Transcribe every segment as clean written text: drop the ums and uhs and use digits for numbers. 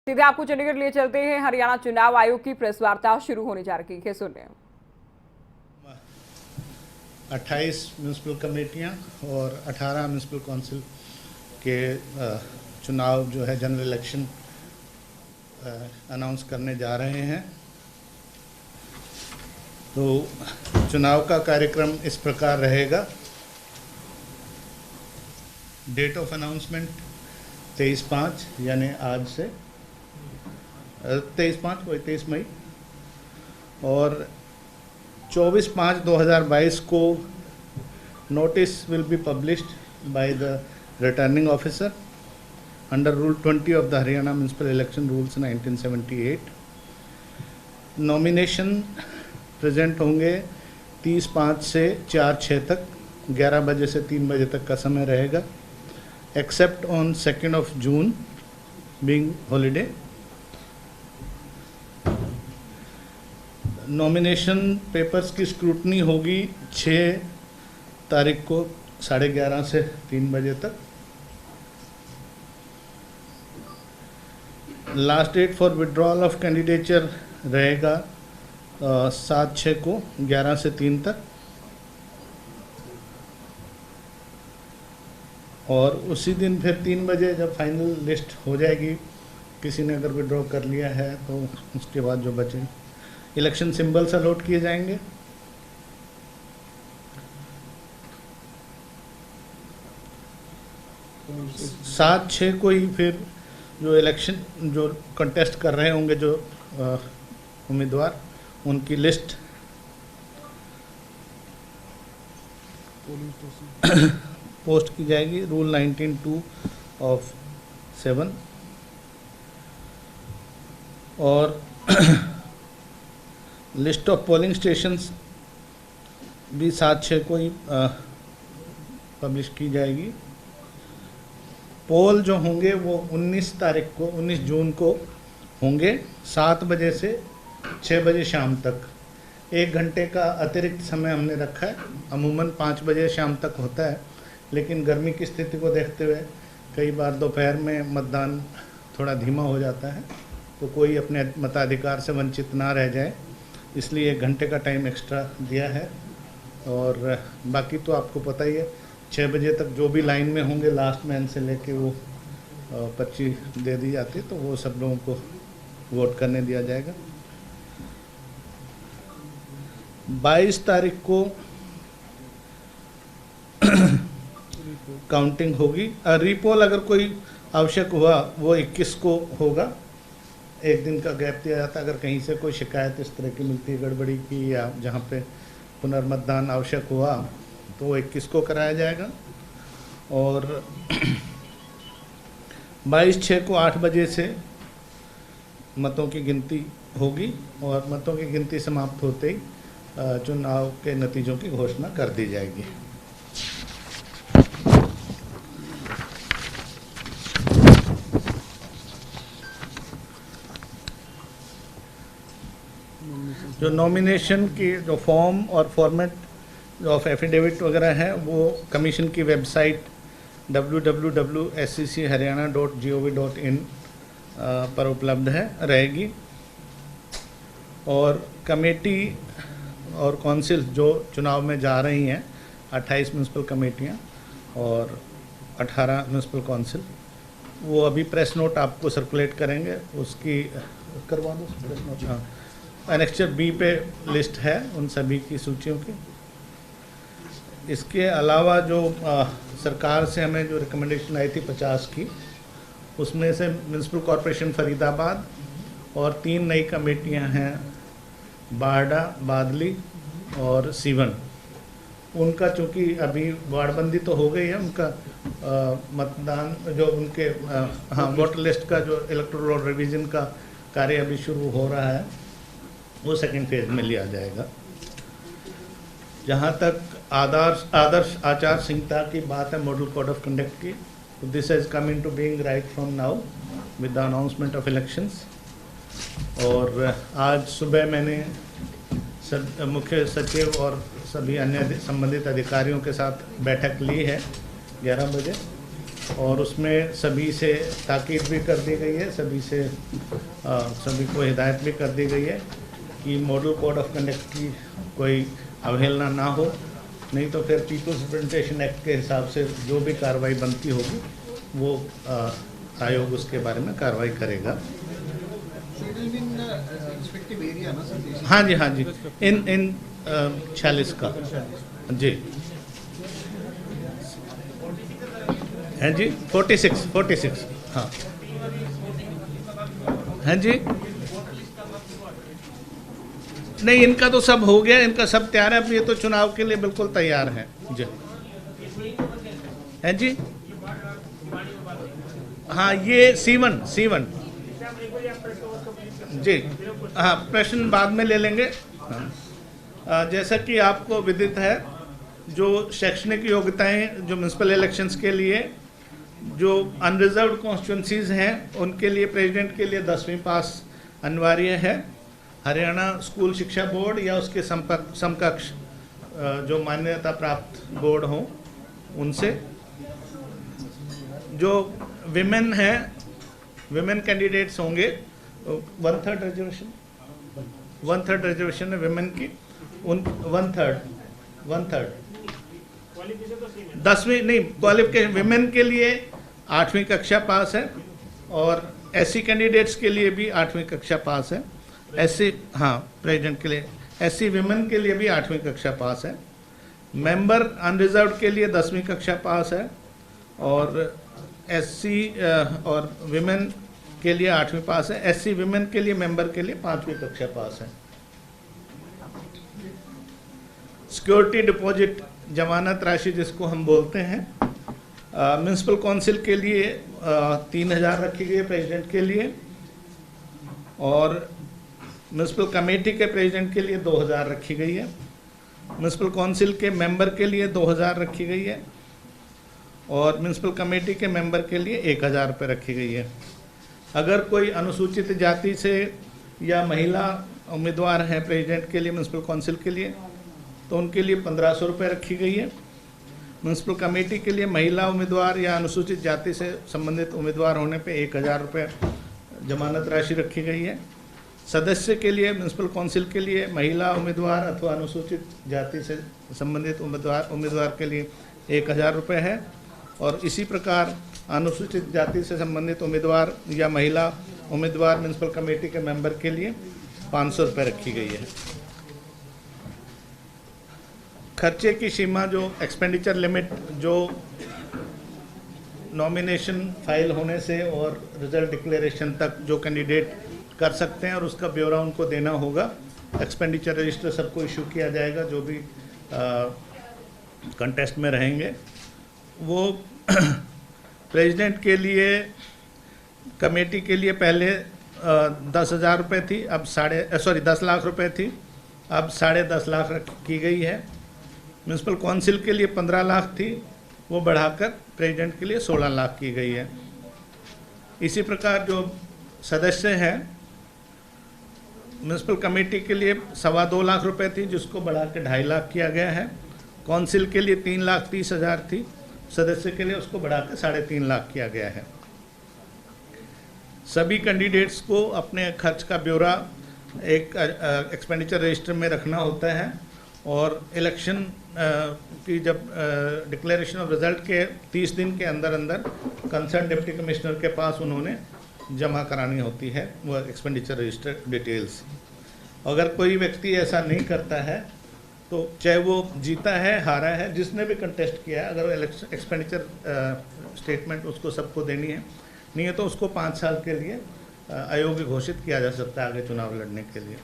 सीधे आपको चंडीगढ़ लिए चलते हैं। हरियाणा चुनाव आयोग की प्रेस वार्ता शुरू होने जा रही है, सुन रहे हैं। 28 म्यूनसिपल कमेटियां और 18 म्यूनसिपल काउंसिल के चुनाव जो है जनरल इलेक्शन अनाउंस करने जा रहे हैं। तो चुनाव का कार्यक्रम इस प्रकार रहेगा। डेट ऑफ अनाउंसमेंट 23/5 यानी आज से 23 मई और 24/5/2022 को notice will be published by the returning officer under rule 20 of the Haryana municipal election rules 1978। Nomination present होंगे 30/5 से 4/6 तक, 11 बजे से 3 बजे तक का समय रहेगा, except on 2 of June being holiday. Nomination papers की स्क्रूटनी होगी 6 तारीख को 11:30 से 3 बजे तक। Last date for withdrawal of candidature रहेगा 7/6 को 11 से 3 तक, और उसी दिन फिर 3 बजे जब फाइनल लिस्ट हो जाएगी, किसी ने अगर विड्रॉ कर लिया है तो उसके बाद जो बचे इलेक्शन सिंबल्स अलॉट किए जाएंगे। सात 6 को ही फिर जो इलेक्शन जो कंटेस्ट कर रहे होंगे जो उम्मीदवार, उनकी लिस्ट पोस्ट की जाएगी रूल 19(2) ऑफ 7। और लिस्ट ऑफ पोलिंग स्टेशंस भी 7/6 को ही पब्लिश की जाएगी। पोल जो होंगे वो 19 जून को होंगे 7 बजे से 6 बजे शाम तक। 1 घंटे का अतिरिक्त समय हमने रखा है। अमूमन 5 बजे शाम तक होता है, लेकिन गर्मी की स्थिति को देखते हुए कई बार दोपहर में मतदान थोड़ा धीमा हो जाता है, तो कोई अपने मताधिकार से वंचित ना रह जाए, इसलिए 1 घंटे का टाइम एक्स्ट्रा दिया है। और बाकी तो आपको पता ही है, 6 बजे तक जो भी लाइन में होंगे लास्ट मैन से लेके वो पर्ची दे दी जाती है, तो वो सब लोगों को वोट करने दिया जाएगा। 22 तारीख को काउंटिंग होगी। रीपोल अगर कोई आवश्यक हुआ वो 21 को होगा। 1 दिन का गैप दिया जाता है, अगर कहीं से कोई शिकायत इस तरह की मिलती है गड़बड़ी की, या जहाँ पे पुनर्मतदान आवश्यक हुआ तो वो 21 को कराया जाएगा। और 22/6 को 8 बजे से मतों की गिनती होगी, और मतों की गिनती समाप्त होते ही चुनाव के नतीजों की घोषणा कर दी जाएगी। जो नॉमिनेशन की जो फॉर्म और फॉर्मेट ऑफ एफिडेविट वगैरह है वो कमीशन की वेबसाइट www.sccharyana.gov.in पर उपलब्ध रहेगी। और कमेटी और काउंसिल जो चुनाव में जा रही हैं, 28 म्यूनसिपल कमेटियां और 18 म्यूनसिपल काउंसिल, वो अभी प्रेस नोट आपको सर्कुलेट करेंगे, उसकी करवा दो प्रेस नोट। हाँ, एनेक्चर बी पे लिस्ट है उन सभी की सूचियों की। इसके अलावा जो सरकार से हमें जो रिकमेंडेशन आई थी 50 की, उसमें से म्यूनसिपल कॉरपोरेशन फरीदाबाद और 3 नई कमेटियां हैं, बारडा, बादली और सीवन। उनका चूँकि अभी वार्डबंदी तो हो गई है, उनका मतदान जो उनके वोटर लिस्ट का जो इलेक्टोरल रोल रिवीजन का कार्य अभी शुरू हो रहा है, वो 2nd फेज में लिया जाएगा। जहाँ तक आदर्श आचार संहिता की बात है, मॉडल कोड ऑफ कंडक्ट की, तो this has come into being right from now with the announcement of elections. और आज सुबह मैंने मुख्य सचिव और सभी अन्य संबंधित अधिकारियों के साथ बैठक ली है 11 बजे, और उसमें सभी से ताकीद भी कर दी गई है, सभी को हिदायत भी कर दी गई है कि मॉडल कोड ऑफ कंडक्ट की कोई अवहेलना ना हो, नहीं तो फिर पीपल्स रिप्रेजेंटेशन एक्ट के हिसाब से जो भी कार्रवाई बनती होगी वो आयोग उसके बारे में कार्रवाई करेगा। हाँ जी, इन 46 का जी हैं जी, 46 हाँ हैं जी। नहीं, इनका तो सब हो गया, इनका सब तैयार है, अब ये तो चुनाव के लिए बिल्कुल तैयार है जी। हैं जी, हाँ ये C1 जी, हाँ प्रश्न बाद में ले लेंगे। जैसा कि आपको विदित है, जो शैक्षणिक योग्यताएं जो म्यूनसिपल इलेक्शंस के लिए जो अनरिजर्व्ड कॉन्स्टिट्यूंसीज हैं उनके लिए प्रेसिडेंट के लिए 10वीं पास अनिवार्य है। हरियाणा स्कूल शिक्षा बोर्ड या उसके समकक्ष जो मान्यता प्राप्त बोर्ड हों उनसे। जो विमेन हैं, विमेन कैंडिडेट्स होंगे, 1/3 रिजर्वेशन है विमेन की, उन 1/3 10वीं नहीं, क्वालिफिकेशन विमेन के लिए 8वीं कक्षा पास है और SC कैंडिडेट्स के लिए भी 8वीं कक्षा पास है। SC हाँ प्रेसिडेंट के लिए, SC विमेन के लिए भी 8वीं कक्षा पास है। मेंबर अनरिजर्व्ड के लिए 10वीं कक्षा पास है और SC और विमेन के लिए 8वीं पास है। SC विमेन के लिए मेंबर के लिए 5वीं कक्षा पास है। सिक्योरिटी डिपॉजिट जमानत राशि जिसको हम बोलते हैं, म्यूनसिपल काउंसिल के लिए 3000 रखी गई है प्रेसिडेंट के लिए, और म्यूनसिपल कमेटी के प्रेसिडेंट के लिए 2000 रखी गई है। म्यूनसिपल काउंसिल के मेंबर के लिए 2000 रखी गई है और म्यूनसिपल कमेटी के मेंबर के लिए 1000 रुपये रखी गई है। अगर कोई अनुसूचित जाति से या महिला उम्मीदवार हैं प्रेसिडेंट के लिए म्यूनसिपल काउंसिल के लिए तो उनके लिए 1500 रुपये रखी गई है। म्यूनसिपल कमेटी के लिए महिला उम्मीदवार या अनुसूचित जाति से संबंधित उम्मीदवार होने पे 1000 रुपये जमानत राशि रखी गई है। सदस्य के लिए म्यूनसिपल काउंसिल के लिए महिला उम्मीदवार अथवा अनुसूचित जाति से संबंधित उम्मीदवार के लिए 1000 रुपये है और इसी प्रकार अनुसूचित जाति से संबंधित उम्मीदवार या महिला उम्मीदवार म्यूनसिपल कमेटी के मेंबर के लिए 500 रुपये रखी गई है। खर्चे की सीमा जो एक्सपेंडिचर लिमिट जो नॉमिनेशन फाइल होने से और रिजल्ट डिक्लेरेशन तक जो कैंडिडेट कर सकते हैं और उसका ब्यौरा उनको देना होगा। एक्सपेंडिचर रजिस्टर सबको इशू किया जाएगा जो भी कंटेस्ट में रहेंगे। वो प्रेसिडेंट के लिए कमेटी के लिए पहले 10,000 रुपये थी, अब 10 लाख रुपये थी, अब 10.5 लाख की गई है। म्यूनसिपल काउंसिल के लिए 15 लाख थी, वो बढ़ाकर प्रेसिडेंट के लिए 16 लाख की गई है। इसी प्रकार जो सदस्य हैं, म्यूनसिपल कमेटी के लिए 2.25 लाख रुपए थी जिसको बढ़ा के 2.5 लाख किया गया है। काउंसिल के लिए 3,30,000 थी, सदस्य के लिए उसको बढ़ा के 3.5 लाख किया गया है। सभी कैंडिडेट्स को अपने खर्च का ब्यौरा एक एक्सपेंडिचर रजिस्टर में रखना होता है और इलेक्शन की जब डिक्लेरेशन ऑफ रिजल्ट के 30 दिन के अंदर कंसर्न डिप्टी कमिश्नर के पास उन्होंने जमा करानी होती है वो एक्सपेंडिचर रजिस्टर डिटेल्स। अगर कोई व्यक्ति ऐसा नहीं करता है तो चाहे वो जीता है हारा है, जिसने भी कंटेस्ट किया है, अगर इलेक्शन एक्सपेंडिचर स्टेटमेंट उसको सबको देनी है, नहीं है तो उसको 5 साल के लिए अयोग्य घोषित किया जा सकता है आगे चुनाव लड़ने के लिए।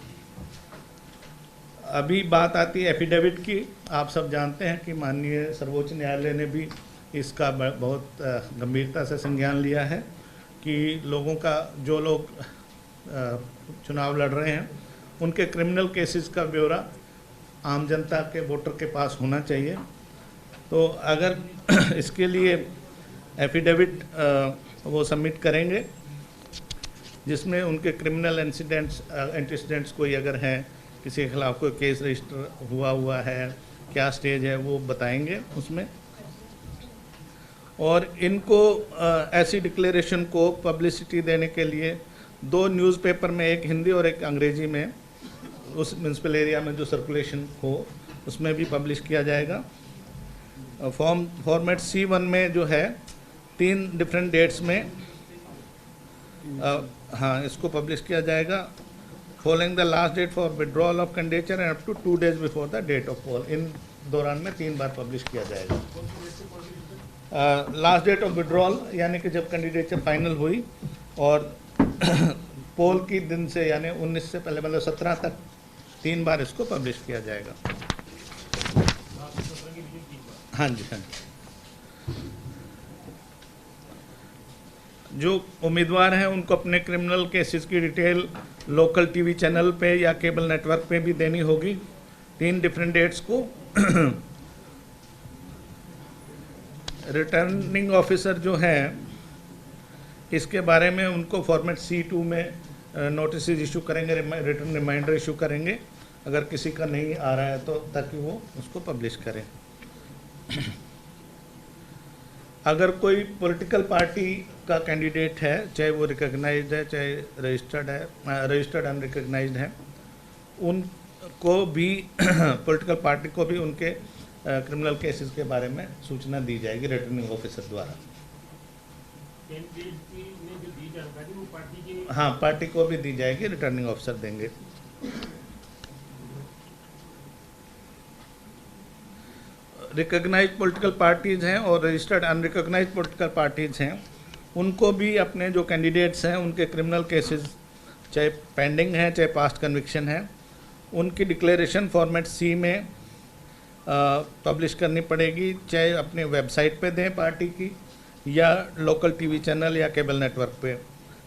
अभी बात आती है एफिडेविट की। आप सब जानते हैं कि माननीय सर्वोच्च न्यायालय ने भी इसका बहुत गंभीरता से संज्ञान लिया है कि लोगों का, जो लोग चुनाव लड़ रहे हैं उनके क्रिमिनल केसेस का ब्यौरा आम जनता के वोटर के पास होना चाहिए। तो अगर इसके लिए एफिडेविट वो सबमिट करेंगे जिसमें उनके क्रिमिनल एंटीसीडेंट्स कोई अगर हैं, किसी के खिलाफ कोई केस रजिस्टर हुआ है, क्या स्टेज है, वो बताएंगे उसमें। और इनको ऐसी डिक्लेरेशन को पब्लिसिटी देने के लिए 2 न्यूज़पेपर में, एक हिंदी और एक अंग्रेजी में, उस म्यूनसिपल एरिया में जो सर्कुलेशन हो उसमें भी पब्लिश किया जाएगा। फॉर्मेट C1 में जो है 3 डिफरेंट डेट्स में हाँ इसको पब्लिश किया जाएगा। Following the last date for withdrawal of candidature and up to 2 days before the date of poll. इन दौरान में 3 बार पब्लिश किया जाएगा। लास्ट डेट ऑफ विड्रॉल यानी कि जब कैंडिडेचर फाइनल हुई, और पोल की दिन से यानी 19 से पहले, मतलब 17 तक 3 बार इसको पब्लिश किया जाएगा। हाँ जी, हाँ जी। जो उम्मीदवार हैं उनको अपने क्रिमिनल केसेस की डिटेल लोकल टीवी चैनल पे या केबल नेटवर्क पे भी देनी होगी 3 डिफरेंट डेट्स को। रिटर्निंग ऑफिसर जो हैं इसके बारे में उनको फॉर्मेट C2 में नोटिस इशू करेंगे, रिटर्न रिमाइंडर इशू करेंगे अगर किसी का नहीं आ रहा है तो, ताकि वो उसको पब्लिश करें। अगर कोई पॉलिटिकल पार्टी का कैंडिडेट है, चाहे वो रिकॉग्नाइज्ड है चाहे रजिस्टर्ड है, रजिस्टर्ड अनरिकॉग्नाइज्ड है, उनको भी पॉलिटिकल पार्टी को भी उनके क्रिमिनल केसेस के बारे में सूचना दी जाएगी रिटर्निंग ऑफिसर द्वारा। हाँ, पार्टी को भी दी जाएगी, रिटर्निंग ऑफिसर देंगे। रिकॉग्नाइज्ड पॉलिटिकल पार्टीज हैं और रजिस्टर्ड अनरिकॉग्नाइज्ड पॉलिटिकल पार्टीज हैं, उनको भी अपने जो कैंडिडेट्स हैं उनके क्रिमिनल केसेस चाहे पेंडिंग हैं चाहे पास्ट कन्विक्शन है, उनकी डिक्लेरेशन फॉर्मेट C में पब्लिश करनी पड़ेगी, चाहे अपने वेबसाइट पे दें पार्टी की, या लोकल टीवी चैनल या केबल नेटवर्क पे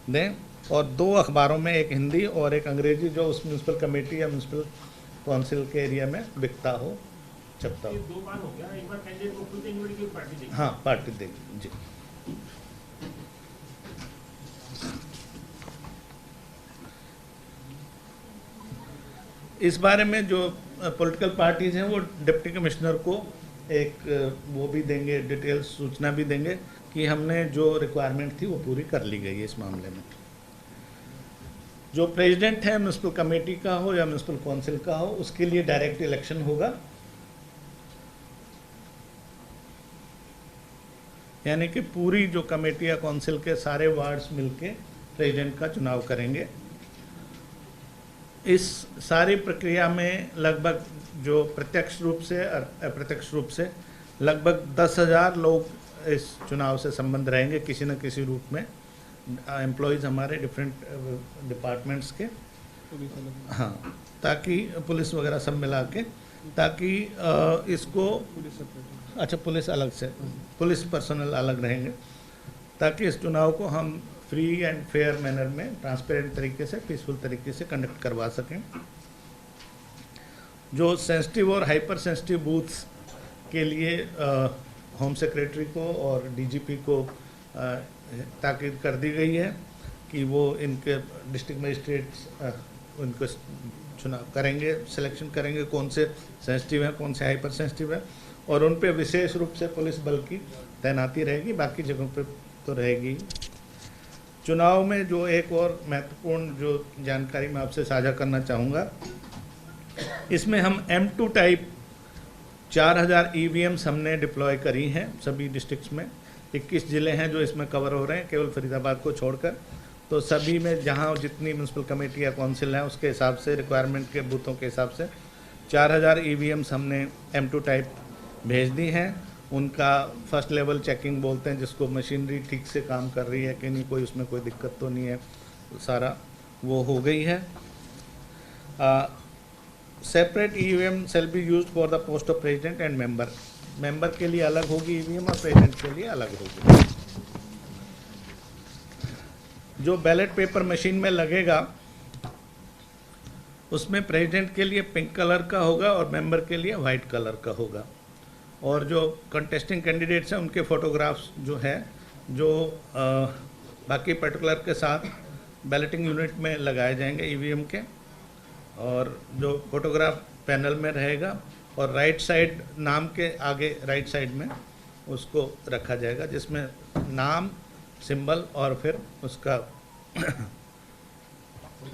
दें, और 2 अखबारों में, एक हिंदी और एक अंग्रेजी, जो उस म्यूनसिपल कमेटी या म्यूनसिपल काउंसिल के एरिया में बिकता हो, छपता हो। 2 बार हो गया, एक बार कैंडिडेट को खुद इन्वॉल्व की पार्टी देगी। हाँ, पार्टी देगी जी। इस बारे में जो पॉलिटिकल पार्टीज हैं वो डिप्टी कमिश्नर को एक वो भी देंगे, डिटेल सूचना भी देंगे कि हमने जो रिक्वायरमेंट थी वो पूरी कर ली गई है इस मामले में। जो प्रेसिडेंट है म्यूनसिपल कमेटी का हो या म्यूनसिपल काउंसिल का हो, उसके लिए डायरेक्ट इलेक्शन होगा, यानी कि पूरी जो कमेटी या काउंसिल के सारे वार्ड्स मिलके प्रेसिडेंट का चुनाव करेंगे। इस सारी प्रक्रिया में लगभग जो प्रत्यक्ष रूप से और अप्रत्यक्ष रूप से लगभग 10,000 लोग इस चुनाव से संबंध रहेंगे किसी न किसी रूप में, एम्प्लॉयज़ हमारे डिफरेंट डिपार्टमेंट्स के, हाँ, ताकि पुलिस वगैरह सब मिला के, ताकि इसको, अच्छा पुलिस अलग से, पुलिस पर्सनल अलग रहेंगे, ताकि इस चुनाव को हम फ्री एंड फेयर मैनर में, ट्रांसपेरेंट तरीके से, पीसफुल तरीके से कंडक्ट करवा सकें। जो सेंसिटिव और हाइपर सेंसिटिव बूथ्स के लिए होम सेक्रेटरी को और डीजीपी को ताकीद कर दी गई है कि वो इनके डिस्ट्रिक्ट मजिस्ट्रेट्स उनको चुनाव करेंगे, सिलेक्शन करेंगे कौन से सेंसिटिव हैं, कौन से हाइपर सेंसिटिव है, और उन पे विशेष रूप से पुलिस बल की तैनाती रहेगी, बाकी जगहों पे तो रहेगी। चुनाव में जो एक और महत्वपूर्ण जो जानकारी मैं आपसे साझा करना चाहूँगा, इसमें हम M2 टाइप 4000 EVMs हमने डिप्लॉय करी हैं सभी डिस्ट्रिक्ट्स में। 21 ज़िले हैं जो इसमें कवर हो रहे हैं, केवल फरीदाबाद को छोड़कर। तो सभी में जहां जितनी म्यूनसिपल कमेटी या काउंसिल हैं उसके हिसाब से, रिक्वायरमेंट के बूथों के हिसाब से 4000 EVMs हमने M2 टाइप भेज दी हैं। उनका फर्स्ट लेवल चेकिंग बोलते हैं जिसको, मशीनरी ठीक से काम कर रही है कि नहीं, कोई उसमें कोई दिक्कत तो नहीं है, सारा वो हो गई है। Separate EVM shall be used for the post of president and member. Member के लिए अलग होगी EVM और प्रेसिडेंट के लिए अलग होगी। जो बैलेट पेपर मशीन में लगेगा उसमें प्रेसिडेंट के लिए पिंक कलर का होगा और मेंबर के लिए वाइट कलर का होगा। और जो कंटेस्टिंग कैंडिडेट्स हैं उनके फ़ोटोग्राफ्स जो है, जो बाकी पर्टिकुलर के साथ बैलेटिंग यूनिट में लगाए जाएंगे EVM के, और जो फोटोग्राफ पैनल में रहेगा, और राइट साइड नाम के आगे राइट साइड में उसको रखा जाएगा, जिसमें नाम, सिंबल और फिर उसका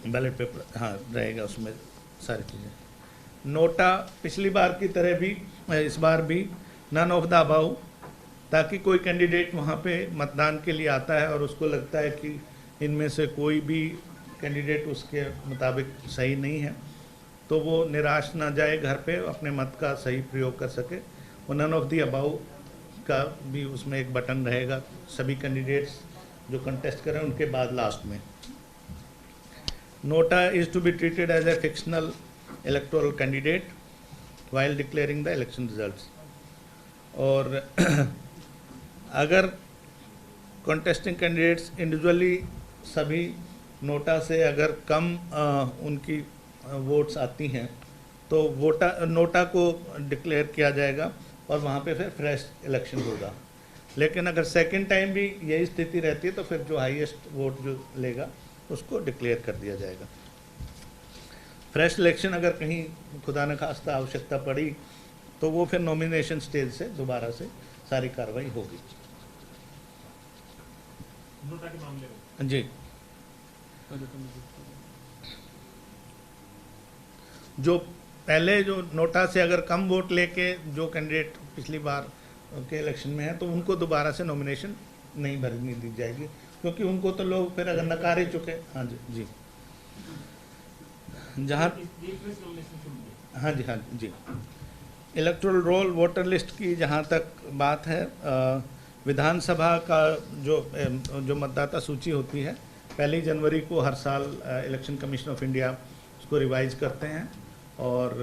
बैलेट पेपर हाँ रहेगा, उसमें सारी चीज़ें। नोटा पिछली बार की तरह भी इस बार भी नन ऑफ द अबाउ, ताकि कोई कैंडिडेट वहाँ पे मतदान के लिए आता है और उसको लगता है कि इनमें से कोई भी कैंडिडेट उसके मुताबिक सही नहीं है, तो वो निराश ना जाए, घर पे अपने मत का सही प्रयोग कर सके। और नन ऑफ द अबाउ का भी उसमें एक बटन रहेगा, सभी कैंडिडेट्स जो कंटेस्ट करें उनके बाद लास्ट में। NOTA is to be treated as a fictional electoral candidate while declaring the election results. और अगर कॉन्टेस्टिंग कैंडिडेट्स इंडिविजुअली सभी नोटा से अगर कम उनकी वोट्स आती हैं तो नोटा को डिक्लेयर किया जाएगा और वहाँ पे फिर फ्रेश इलेक्शन होगा। लेकिन अगर सेकंड टाइम भी यही स्थिति रहती है तो फिर जो हाईएस्ट वोट जो लेगा उसको डिक्लेयर कर दिया जाएगा। फ्रेश इलेक्शन अगर कहीं खुदा न खास्ता आवश्यकता पड़ी तो वो फिर नॉमिनेशन स्टेज से दोबारा से सारी कार्रवाई होगी। नोटा के मामले में जी, जो पहले जो नोटा से अगर कम वोट लेके जो कैंडिडेट पिछली बार के इलेक्शन में है तो उनको दोबारा से नॉमिनेशन नहीं भरनी दी जाएगी, क्योंकि उनको तो लोग फिर अगर नकार ही चुके। हाँ जी जी, जहाँ हाँ जी हाँ जी, इलेक्टोरल रोल वोटर लिस्ट की जहाँ तक बात है, विधानसभा का जो मतदाता सूची होती है 1 जनवरी को हर साल इलेक्शन कमीशन ऑफ इंडिया उसको रिवाइज करते हैं और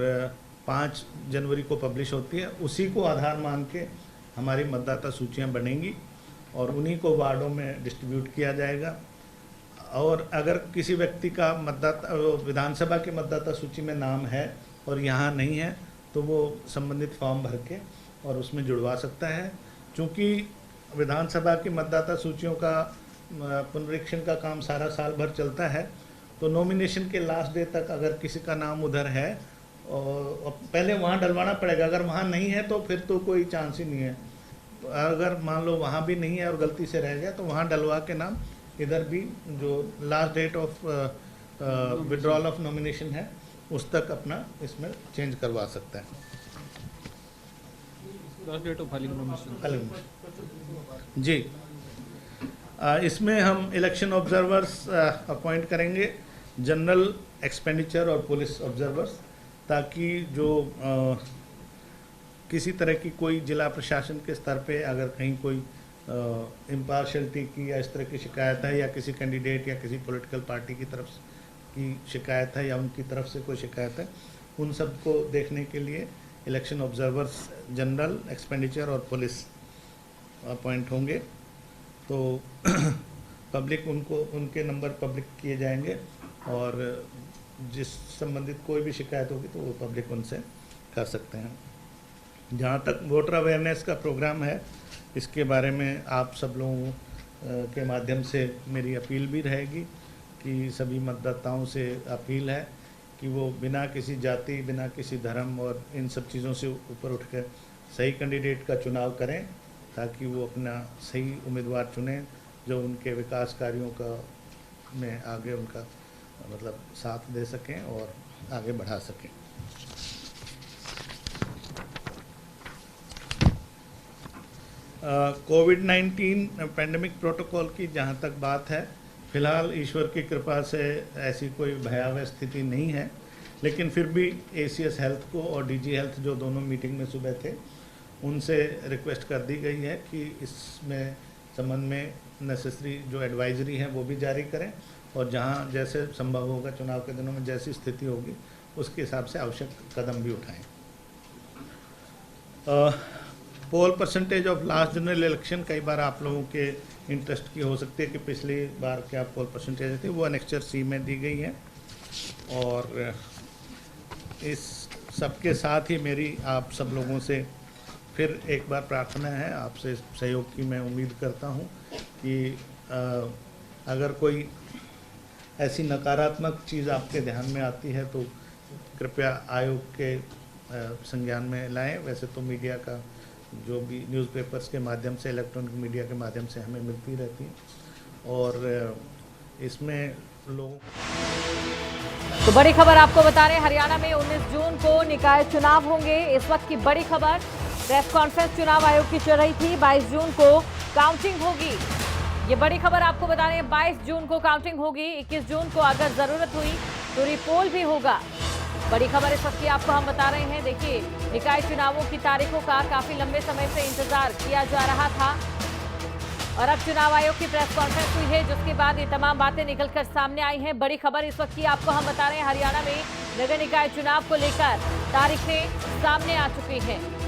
5 जनवरी को पब्लिश होती है। उसी को आधार मान के हमारी मतदाता सूचियाँ बनेंगी और उन्हीं को वार्डों में डिस्ट्रीब्यूट किया जाएगा। और अगर किसी व्यक्ति का मतदाता विधानसभा के मतदाता सूची में नाम है और यहाँ नहीं है तो वो संबंधित फॉर्म भर के और उसमें जुड़वा सकता है। चूँकि विधानसभा की मतदाता सूचियों का पुनरीक्षण का काम सारा साल भर चलता है, तो नॉमिनेशन के लास्ट डे तक अगर किसी का नाम उधर है और पहले वहाँ डलवाना पड़ेगा, अगर वहाँ नहीं है तो फिर तो कोई चांस ही नहीं है। अगर मान लो वहाँ भी नहीं है और गलती से रह गया तो वहाँ डलवा के नाम इधर भी जो last date of withdrawal of nomination है उस तक अपना इसमें चेंज करवा सकता है। Last date of filing nomination जी, इसमें हम इलेक्शन ऑब्जर्वर्स अपॉइंट करेंगे, जनरल, एक्सपेंडिचर और पुलिस ऑब्जर्वर्स, ताकि जो किसी तरह की कोई जिला प्रशासन के स्तर पे अगर कहीं कोई इम्पार्शलिटी की या इस तरह की शिकायत है या किसी कैंडिडेट या किसी पॉलिटिकल पार्टी की तरफ की शिकायत है या उनकी तरफ से कोई शिकायत है, उन सब को देखने के लिए इलेक्शन ऑब्जर्वर्स जनरल, एक्सपेंडिचर और पुलिस अपॉइंट होंगे। तो पब्लिक उनके नंबर पब्लिक किए जाएंगे और जिस संबंधित कोई भी शिकायत होगी तो वो पब्लिक उनसे कर सकते हैं। जहाँ तक वोटर अवेयरनेस का प्रोग्राम है, इसके बारे में आप सब लोगों के माध्यम से मेरी अपील भी रहेगी कि सभी मतदाताओं से अपील है कि वो बिना किसी जाति, बिना किसी धर्म और इन सब चीज़ों से ऊपर उठकर सही कैंडिडेट का चुनाव करें, ताकि वो अपना सही उम्मीदवार चुनें जो उनके विकास कार्यों का में आगे उनका मतलब साथ दे सकें और आगे बढ़ा सकें। कोविड-19 पेंडेमिक प्रोटोकॉल की जहाँ तक बात है, फ़िलहाल ईश्वर की कृपा से ऐसी कोई भयावह स्थिति नहीं है, लेकिन फिर भी ACS हेल्थ को और DG हेल्थ जो दोनों मीटिंग में सुबह थे, उनसे रिक्वेस्ट कर दी गई है कि इसमें संबंध में नेसेसरी जो एडवाइजरी है वो भी जारी करें और जहाँ जैसे संभव होगा चुनाव के दिनों में जैसी स्थिति होगी उसके हिसाब से आवश्यक कदम भी उठाएं। Poll percentage of last general election कई बार आप लोगों के इंटरेस्ट की हो सकती है कि पिछली बार क्या पोल परसेंटेज थी, वो एनेक्चर C में दी गई है। और इस सबके साथ ही मेरी आप सब लोगों से फिर एक बार प्रार्थना है, आपसे सहयोग की मैं उम्मीद करता हूं कि अगर कोई ऐसी नकारात्मक चीज़ आपके ध्यान में आती है तो कृपया आयोग के संज्ञान में लाएं। वैसे तो मीडिया का जो भी न्यूज़पेपर्स के माध्यम से, इलेक्ट्रॉनिक मीडिया के माध्यम से हमें मिलती रहती है और इसमें लोगों तो बड़ी खबर आपको बता रहे हैं, हरियाणा में 19 जून को निकाय चुनाव होंगे। इस वक्त की बड़ी खबर, प्रेस कॉन्फ्रेंस चुनाव आयोग की चल रही थी। 22 जून को काउंटिंग होगी। ये बड़ी खबर आपको बता रहे हैं, 22 जून को काउंटिंग होगी। 21 जून को अगर जरूरत हुई तो रिपोल भी होगा। बड़ी खबर इस वक्त की आपको हम बता रहे हैं। देखिए, निकाय चुनावों की तारीखों का काफी लंबे समय से इंतजार किया जा रहा था और अब चुनाव आयोग की प्रेस कॉन्फ्रेंस हुई है, जिसके बाद ये तमाम बातें निकलकर सामने आई हैं। बड़ी खबर इस वक्त की आपको हम बता रहे हैं, हरियाणा में नगर निकाय चुनाव को लेकर तारीखें सामने आ चुकी हैं।